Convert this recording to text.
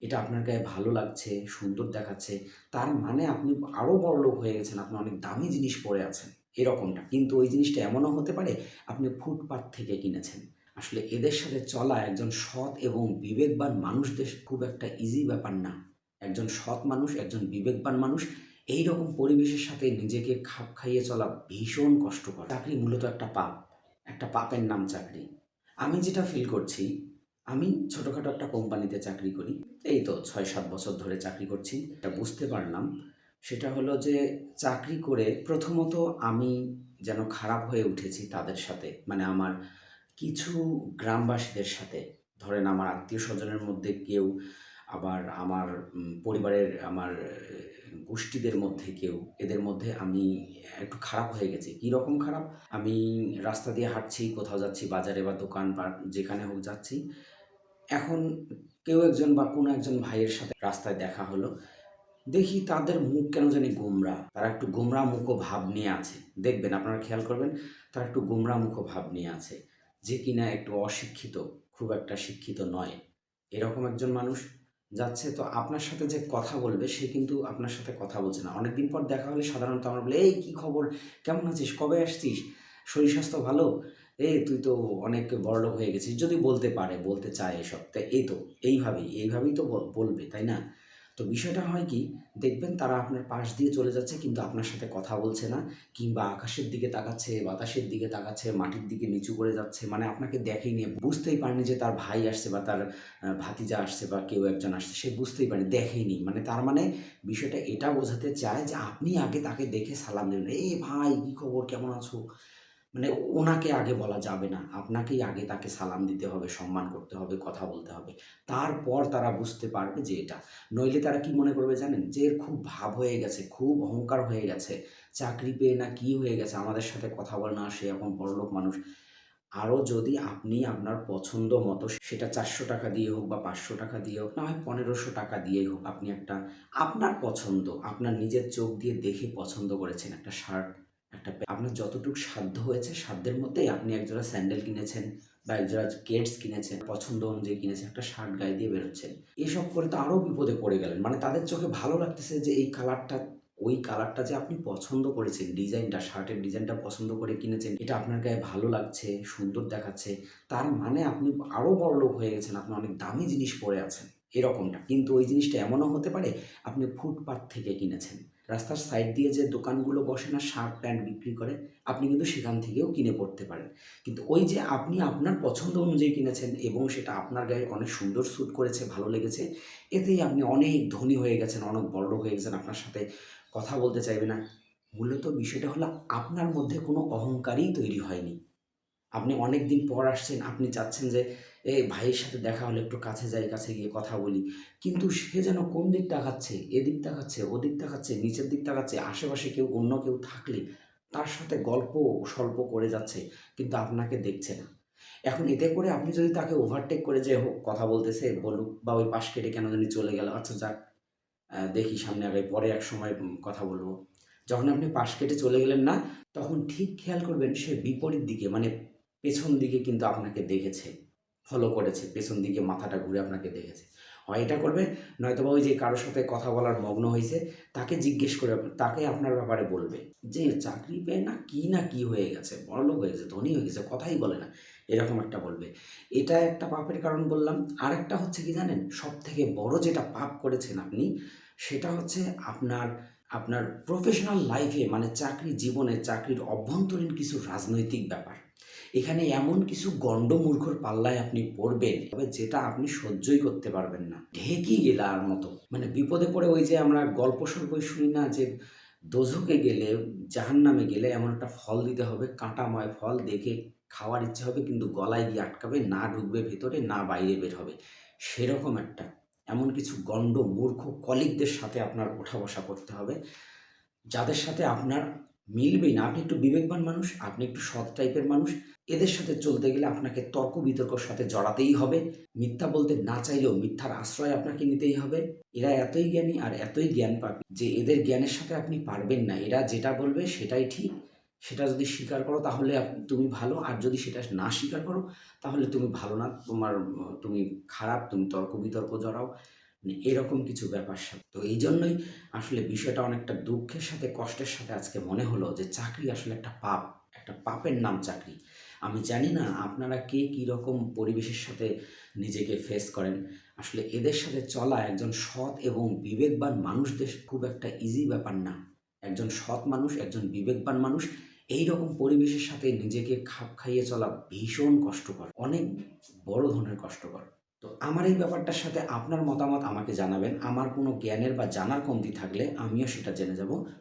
এটা আপনার গায়ে ভালো লাগছে, সুন্দর দেখাচ্ছে, তার মানে আপনি আরও বড়লোক হয়ে গেছেন, আপনি অনেক দামি জিনিস পরে আছেন, এরকমটা। কিন্তু ওই জিনিসটা এমনও হতে পারে আপনি ফুটপাত থেকে কিনেছেন। আসলে এদের সাথে চলা একজন সৎ এবং বিবেকবান মানুষদের খুব একটা ইজি ব্যাপার না। একজন সৎ মানুষ, একজন বিবেকবান মানুষ এইরকম পরিবেশের সাথে নিজেকে খাপ খাইয়ে চলা ভীষণ কষ্টকর। চাকরি মূলত একটা পাপ, একটা পাপের নাম চাকরি। আমি যেটা ফিল করছি, আমি ছোটোখাটো একটা কোম্পানিতে চাকরি করি। এই তো ৬-৭ বছর ধরে চাকরি করছি। এটা বুঝতে পারলাম, সেটা হলো যে চাকরি করে প্রথমত আমি যেন খারাপ হয়ে উঠেছি তাদের সাথে। মানে আমার কিছু গ্রামবাসীদের সাথে। ধরেন আমার আত্মীয়স্বজনের মধ্যে কেউ, আবার আমার পরিবারের আমার গোষ্ঠীদের মধ্যে কেউ, এদের মধ্যে আমি একটু খারাপ হয়ে গেছি। কীরকম খারাপ? আমি রাস্তা দিয়ে হাঁটছি, কোথাও যাচ্ছি, বাজারে বা দোকানপাট যেখানে হোক যাচ্ছি। এখন কেউ একজন বা কোনো একজন ভাইয়ের সাথে রাস্তায় দেখা হলো। দেখি তাদের মুখ কেন জানি গোমড়া। তারা একটু গোমড়া মুখো ভাব নিয়ে আছে। দেখবেন, আপনারা খেয়াল করবেন, তারা একটু গোমড়া মুখো ভাব নিয়ে আছে। যে কিনা একটু অশিক্ষিত, খুব একটা শিক্ষিত নয়। এরকম একজন মানুষ যাচ্ছে, তো আপনার সাথে যে কথা বলবে সে কিন্তু আপনার সাথে কথা বলছে না। অনেকদিন পর দেখা হলে সাধারণত আমরা বলি, "এই কী খবর? কেমন আছিস? কবে আসছিস? শরীর স্বাস্থ্য ভালো? এই তুই তো অনেক বড়লোক হয়ে গেছিস।" যদি বলতে পারে, বলতে চায় এসব। তো এই তো এইভাবেই তো বলবে, তাই না? তো বিষয়টা হয় কি, দেখবেন তারা আপনার পাশ দিয়ে চলে যাচ্ছে কিন্তু আপনার সাথে কথা বলছে না, কিংবা আকাশের দিকে তাকাচ্ছে, বাতাসের দিকে তাকাচ্ছে, মাটির দিকে নিচু করে যাচ্ছে। মানে আপনাকে দেখেইনি, বুঝতেই পারেনি যে তার ভাই আসছে বা তার ভাতিজা আসছে বা কেউ একজন আসছে। সে বুঝতেই পারেনি, দেখেইনি। মানে তার মানে বিষয়টা এটা বোঝাতে চায় যে আপনি আগে তাকে দেখে সালাম দিলেন। "এই ভাই, কী খবর? কেমন আছো?" মানে ওনাকে আগে বলা যাবে না। আপনাকেই আগে তাকে সালাম দিতে হবে, সম্মান করতে হবে, কথা বলতে হবে। তারপর তারা বুঝতে পারবে যে এটা। নইলে তারা কি মনে করবে জানেন? যে এর খুব ভাব হয়ে গেছে, খুব অহংকার হয়ে গেছে। চাকরি পেয়ে না কি হয়ে গেছে, আমাদের সাথে কথা বলে না, সে এখন বড়লোক মানুষ। আরও যদি আপনি আপনার পছন্দ মতো, সেটা ৳৪০০ দিয়ে হোক বা ৳৫০০ দিয়ে হোক, না হয় ৳১৫০০ দিয়েই হোক, আপনি একটা আপনার পছন্দ, আপনার নিজের চোখ দিয়ে দেখে পছন্দ করেছেন একটা শার্ট, একটা আপনার যতটুক সাধ্য হয়েছে, সাধ্যের মধ্যেই আপনি একজোড়া স্যান্ডেল কিনেছেন বা একজোড়া কেডস কিনেছেন, পছন্দ অনুযায়ী কিনেছেন, একটা শার্ট গায়ে দিয়ে বেরোচ্ছেন। এসব করে তো আরও বিপদে পড়ে গেলেন। মানে তাদের চোখে ভালো লাগতেছে যে এই কালারটা, ওই কালারটা যে আপনি পছন্দ করেছেন, ডিজাইনটা, শার্টের ডিজাইনটা পছন্দ করে কিনেছেন, এটা আপনার গায়ে ভালো লাগছে, সুন্দর দেখাচ্ছে, তার মানে আপনি আরও বড়লোক হয়ে গেছেন, আপনি অনেক দামি জিনিস পরে আছেন, এরকমটা। কিন্তু ওই জিনিসটা এমনও হতে পারে আপনি ফুটপাত থেকে কিনেছেন। রাস্তার সাইড দিয়ে যে দোকানগুলো বসে না, শার্ট প্যান্ট বিক্রি করে, আপনি কিন্তু সেখান থেকেও কিনে পড়তে পারেন। কিন্তু ওই যে আপনি আপনার পছন্দ অনুযায়ী কিনেছেন এবং সেটা আপনার গায়ে অনেক সুন্দর স্যুট করেছে, ভালো লেগেছে, এতেই আপনি অনেক ধনী হয়ে গেছেন, অনেক বড়লোক হয়ে গেছেন, আপনার সাথে কথা বলতে চাইবে না। মূলত বিষয়টা হলো আপনার মধ্যে কোনো অহংকারই তৈরি হয়নি। আপনি অনেকদিন পর আসছেন, আপনি চাচ্ছেন যে ভাইয়ের সাথে দেখা হলে একটু কাছে যাই, কাছে গিয়ে কথা বলি। কিন্তু সে যেন কোন দিক তাকাচ্ছে, এদিক তাকাচ্ছে, ওদিক তাকাচ্ছে, নিচের দিক তাকাচ্ছে, আশেপাশে কেউ, অন্য কেউ থাকলে তার সাথে গল্প স্বল্প করে যাচ্ছে, কিন্তু আপনাকে দেখছে না। এখন এতে করে আপনি যদি তাকে ওভারটেক করে যে হোক কথা বলতেছে, বলুক, বা ওই পাশ কেটে কেন জানি চলে গেল, আচ্ছা যাক, দেখি সামনে আগাই, পরে একসময় কথা বলব। যখন আপনি পাশ কেটে চলে গেলেন না, তখন ঠিক খেয়াল করবেন সে বিপরীত দিকে, মানে পেছন দিকে কিন্তু আপনাকে দেখেছে, ফলো করেছে, পেছন দিকে মাথাটা ঘুরে আপনাকে দেখেছে। হয় এটা করবে, নয়তোবা ওই যে কারো সাথে কথা বলার মগ্ন হইছে, তাকে জিজ্ঞেস করে তাকে আপনার ব্যাপারে বলবে যে, "চাকরি পেয়ে না কি হয়ে গেছে, বড়লোক হয়ে গেছে, ধনী হয়ে গেছে, কথাই বলে না।" এরকম একটা বলবে। এটা একটা পাপের কারণ বললাম। আরেকটা হচ্ছে কি জানেন? সবথেকে বড় যেটা পাপ করেছেন আপনি, সেটা হচ্ছে আপনার আপনার প্রফেশনাল লাইফে, মানে চাকরি জীবনে, চাকরির অভ্যন্তরীণ কিছু রাজনৈতিক ব্যাপার। এখানে এমন কিছু গণ্ডমূর্খর পাল্লায় আপনি পড়বেন, তবে যেটা আপনি সহ্যই করতে পারবেন না। ঢেঁকি গেলার মতো। মানে বিপদে পড়ে, ওই যে আমরা গল্প-সল্পই শুনি না যে, দোযখে গেলে, জাহান্নামে গেলে এমন একটা ফল দিতে হবে, কাঁটাময় ফল, দেখে খাওয়ার ইচ্ছে হবে কিন্তু গলায় গিয়ে আটকাবে, না ঢুকবে ভেতরে, না বাইরে বের হবে। সেরকম একটা, এমন কিছু গণ্ড মূর্খ কলিগদের সাথে আপনার ওঠা-বসা করতে হবে, যাদের সাথে আপনার মিলবেই না। আপনি একটু বিবেকবান মানুষ, আপনি একটু সৎ টাইপের মানুষ। এদের সাথে চলতে গেলে আপনাকে তর্ক-বিতর্কর সাথে জড়াতেই হবে। মিথ্যা বলতে না চাইলেও মিথ্যার আশ্রয় আপনাকে নিতেই হবে। এরা এতই জ্ঞানী আর এতই জ্ঞানপাপী যে এদের জ্ঞানের সাথে আপনি পারবেন না। এরা যেটা বলবে সেটাই ঠিক। সেটা যদি স্বীকার করো তাহলে তুমি ভালো, আর যদি সেটা না স্বীকার করো তাহলে তুমি ভালো না, তুমি খারাপ, তুমি তর্ক-বিতর্ক জড়াও। মানে এরকম কিছু ব্যাপার-স্যাপার। তো এইজন্যই আসলে বিষয়টা অনেকটা দুঃখের সাথে কষ্টের সাথে আজকে মনে হলো যে চাকরি আসলে একটা পাপ। একটা পাপের নাম চাকরি। আমি জানি না আপনারা কে কিরকম পরিবেশের সাথে নিজেকে ফেস করেন। আসলে এদের সাথে চলা একজন সৎ এবং বিবেকবান মানুষদের খুব একটা ইজি ব্যাপার না। একজন সৎ মানুষ, একজন বিবেকবান মানুষ এইরকম পরিবেশের সাথে নিজেকে খাপ খাইয়ে চলা ভীষণ কষ্টকর। অনেক বড় ধরনের কষ্টকর। তো আমার এই ব্যাপারটার সাথে আপনার মতামত আমাকে জানাবেন। আমার কোনো জ্ঞানের বা জানার কমতি থাকলে আমিও সেটা জেনে যাব।